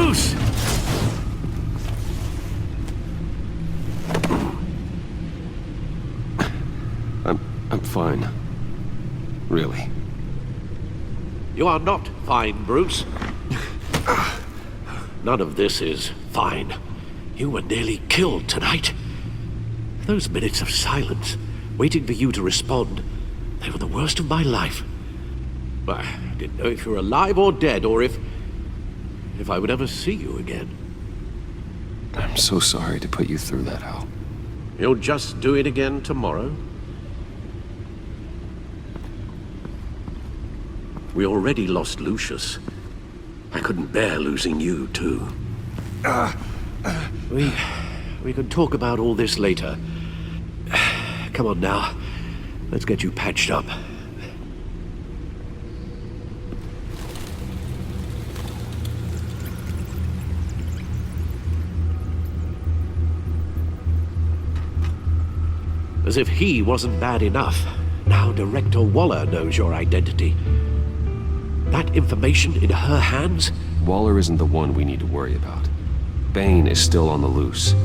Bruce! I'm fine. Really. You are not fine, Bruce. None of this is fine. You were nearly killed tonight. Those minutes of silence, waiting for you to respond, they were the worst of my life. I didn't know if you were alive or dead, or if I would ever see you again. I'm so sorry to put you through that, Al. You'll just do it again tomorrow? We already lost Lucius. I couldn't bear losing you, too. We can talk about all this later. Come on now. Let's get you patched up. As if he wasn't bad enough, now Director Waller knows your identity. That information in her hands? Waller isn't the one we need to worry about. Bane is still on the loose,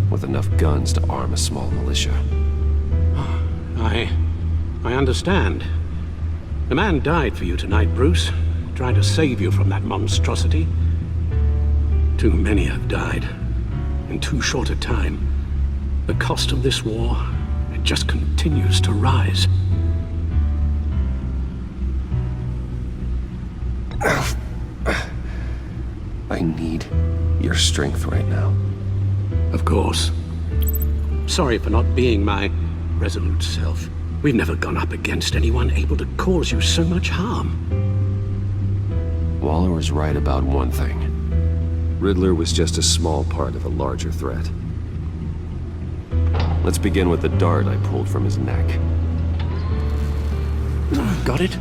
with enough guns to arm a small militia. I understand. The man died for you tonight, Bruce, trying to save you from that monstrosity. Too many have died, in too short a time. The cost of this war, it just continues to rise. I need your strength right now. Of course. Sorry for not being my resolute self. We've never gone up against anyone able to cause you so much harm. Waller was right about one thing. Riddler was just a small part of a larger threat. Let's begin with the dart I pulled from his neck. Got it?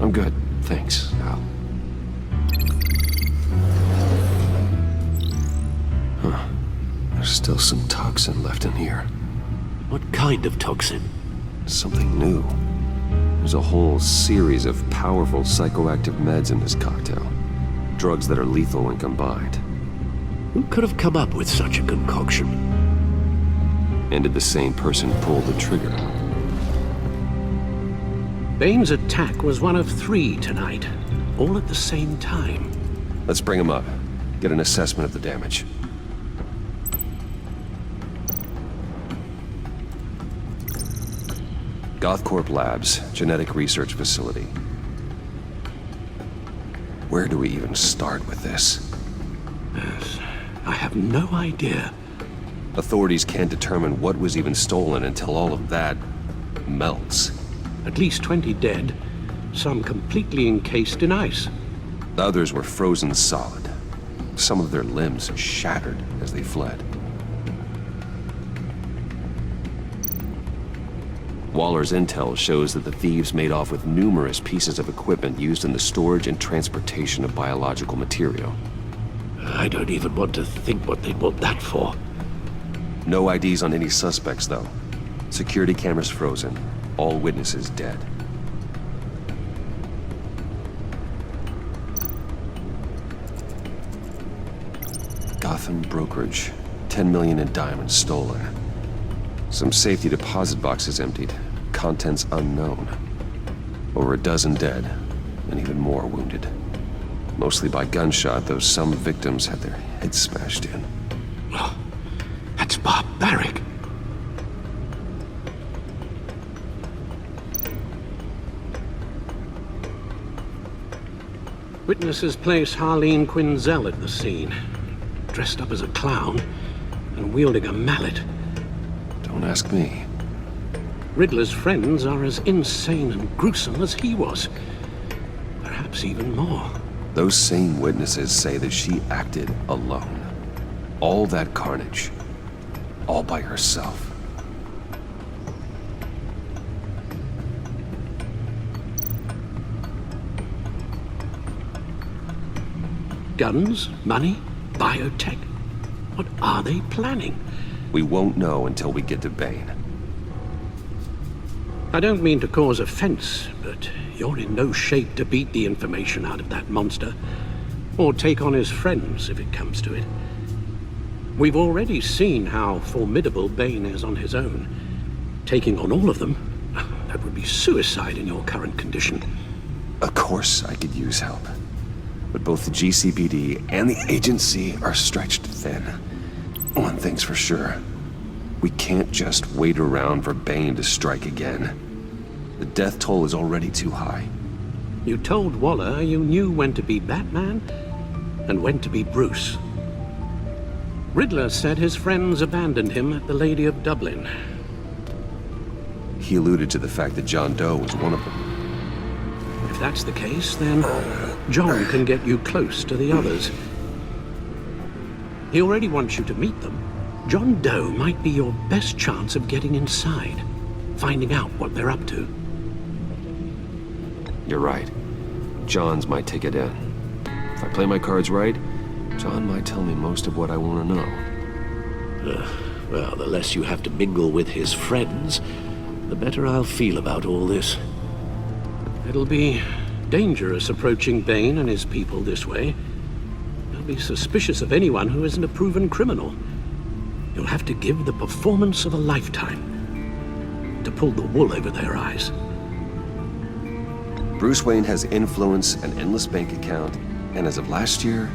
I'm good, thanks, Al. Huh. There's still some toxin left in here. What kind of toxin? Something new. There's a whole series of powerful psychoactive meds in this cocktail. Drugs that are lethal when combined. Who could have come up with such a concoction? And did the same person pull the trigger? Bane's attack was one of 3 tonight, all at the same time. Let's bring him up. Get an assessment of the damage. Gothcorp Labs, genetic research facility. Where do we even start with this? Yes, I have no idea. Authorities can't determine what was even stolen until all of that melts. At least 20 dead, some completely encased in ice. Others were frozen solid. Some of their limbs shattered as they fled. Waller's intel shows that the thieves made off with numerous pieces of equipment used in the storage and transportation of biological material. I don't even want to think what they'd want that for. No IDs on any suspects, though. Security cameras frozen. All witnesses dead. Gotham brokerage. 10 million in diamonds stolen. Some safety deposit boxes emptied. Contents unknown. Over a dozen dead, and even more wounded. Mostly by gunshot, though some victims had their heads smashed in. Oh, that's barbaric. Witnesses place Harleen Quinzel at the scene, dressed up as a clown and wielding a mallet. Don't ask me. Riddler's friends are as insane and gruesome as he was. Perhaps even more. Those same witnesses say that she acted alone. All that carnage. All by herself. Guns, money, biotech. What are they planning? We won't know until we get to Bane. I don't mean to cause offense, but you're in no shape to beat the information out of that monster. Or take on his friends, if it comes to it. We've already seen how formidable Bane is on his own. Taking on all of them, that would be suicide in your current condition. Of course I could use help. But both the GCPD and the agency are stretched thin. One thing's for sure. We can't just wait around for Bane to strike again. The death toll is already too high. You told Waller you knew when to be Batman and when to be Bruce. Riddler said his friends abandoned him at the Lady of Dublin. He alluded to the fact that John Doe was one of them. If that's the case, then John can get you close to the others. He already wants you to meet them. John Doe might be your best chance of getting inside, finding out what they're up to. You're right. John's my ticket in. If I play my cards right, John might tell me most of what I want to know. Well, the less you have to mingle with his friends, the better I'll feel about all this. It'll be dangerous approaching Bane and his people this way. They'll be suspicious of anyone who isn't a proven criminal. You'll have to give the performance of a lifetime to pull the wool over their eyes. Bruce Wayne has influence, an endless bank account, and as of last year,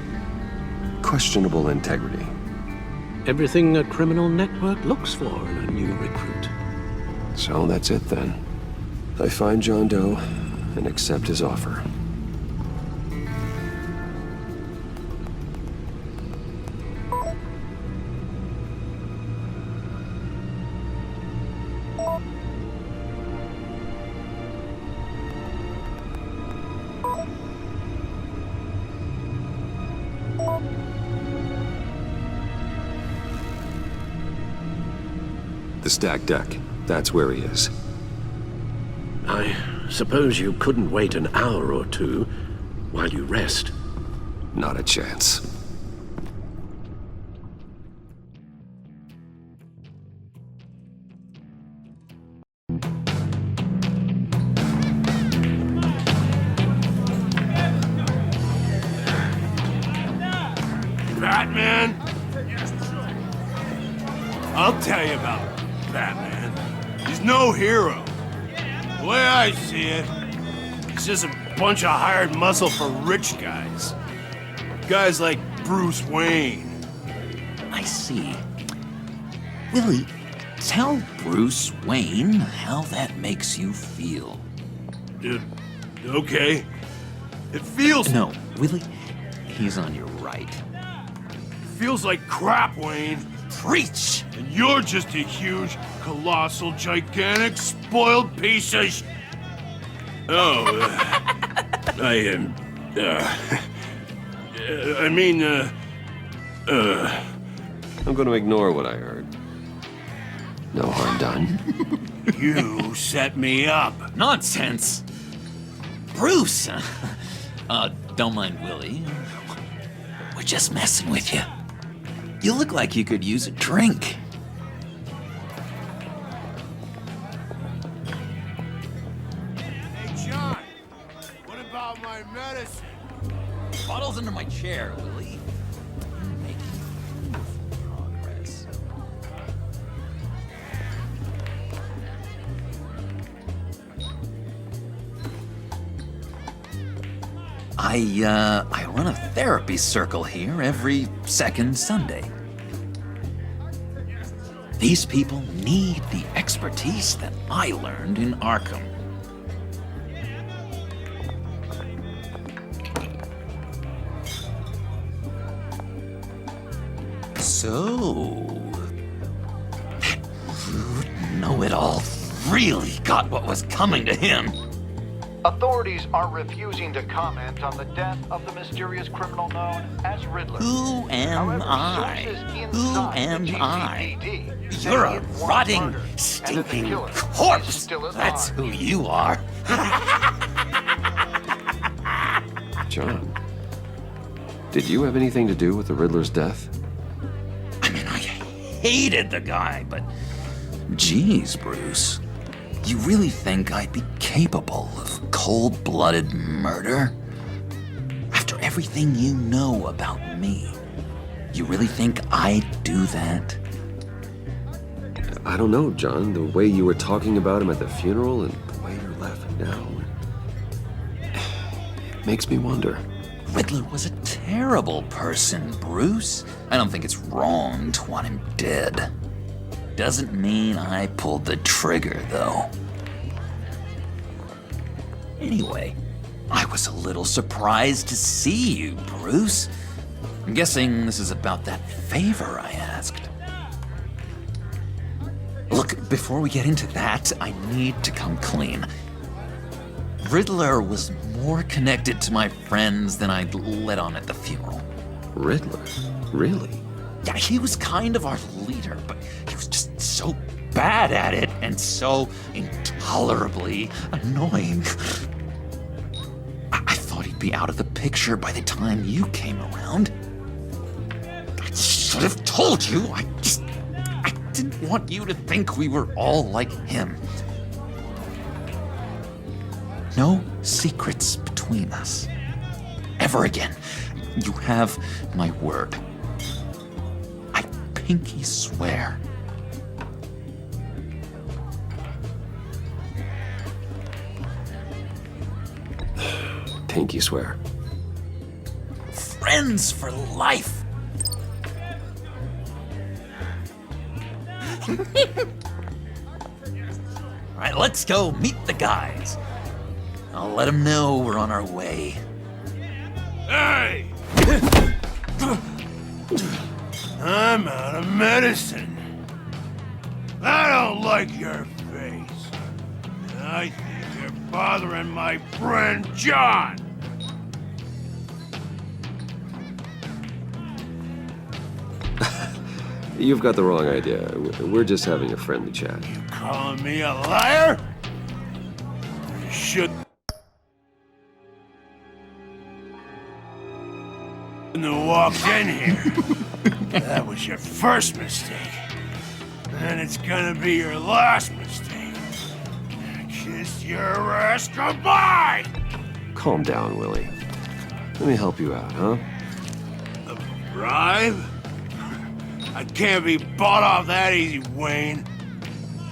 questionable integrity. Everything a criminal network looks for in a new recruit. So that's it then. I find John Doe and accept his offer. The stacked deck. That's where he is. I suppose you couldn't wait an hour or two while you rest. Not a chance. Batman? I'll tell you about Batman. He's no hero. The way I see it, he's just a bunch of hired muscle for rich guys. Guys like Bruce Wayne. I see. Willie, tell Bruce Wayne how that makes you feel. Okay. It feels... No, Willie, he's on your right. feels like crap, Wayne. Preach! And you're just a huge, colossal, gigantic, spoiled piece of sh... Oh, I'm going to ignore what I heard. No harm done. You set me up. Nonsense! Bruce! Don't mind Willie. We're just messing with you. You look like you could use a drink. Hey, John. What about my medicine? Bottle's under my chair, Willie. You're making progress. I run a therapy circle here every second Sunday. These people need the expertise that I learned in Arkham. So, that rude know-it-all really got what was coming to him. Authorities are refusing to comment on the death of the mysterious criminal known as Riddler. Who am However, I? sources Who inside am the I? GCPD say You're a it was rotting, murder, and that the stinking killer is corpse. still at That's large. who you are. John, did you have anything to do with the Riddler's death? I mean, I hated the guy, but geez, Bruce. You really think I'd be capable of cold-blooded murder? After everything you know about me. You really think I'd do that? I don't know, John. The way you were talking about him at the funeral and the way you're laughing now, it makes me wonder. Riddler was a terrible person, Bruce. I don't think it's wrong to want him dead. Doesn't mean I pulled the trigger, though. Anyway, I was a little surprised to see you, Bruce. I'm guessing this is about that favor I asked. Look, before we get into that, I need to come clean. Riddler was more connected to my friends than I'd let on at the funeral. Riddler? Really? Yeah, he was kind of our leader, but he was just so bad at it and so intolerably annoying. I thought he'd be out of the picture by the time you came around. I should have told you. I didn't want you to think we were all like him. No secrets between us. Ever again. You have my word. I pinky swear. Pinky swear. Friends for life. All right, let's go meet the guys. I'll let them know we're on our way. Hey! I'm out of medicine. I don't like your face. I think you're bothering my friend John. You've got the wrong idea. We're just having a friendly chat. You calling me a liar? You should have walked in here. That was your first mistake. And it's gonna be your last mistake. Kiss your ass goodbye! Calm down, Willie. Let me help you out, huh? A bribe? I can't be bought off that easy, Wayne.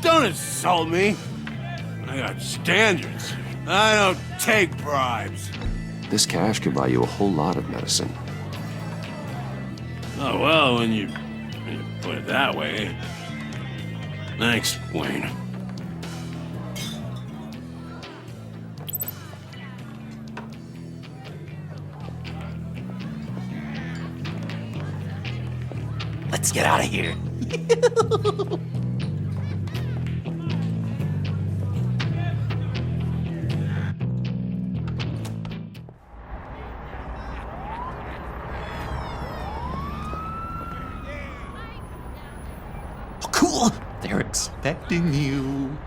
Don't insult me. I got standards. I don't take bribes. This cash could buy you a whole lot of medicine. Oh, well, when you put it that way. Thanks, Wayne. Let's get out of here. Oh, cool. They're expecting you.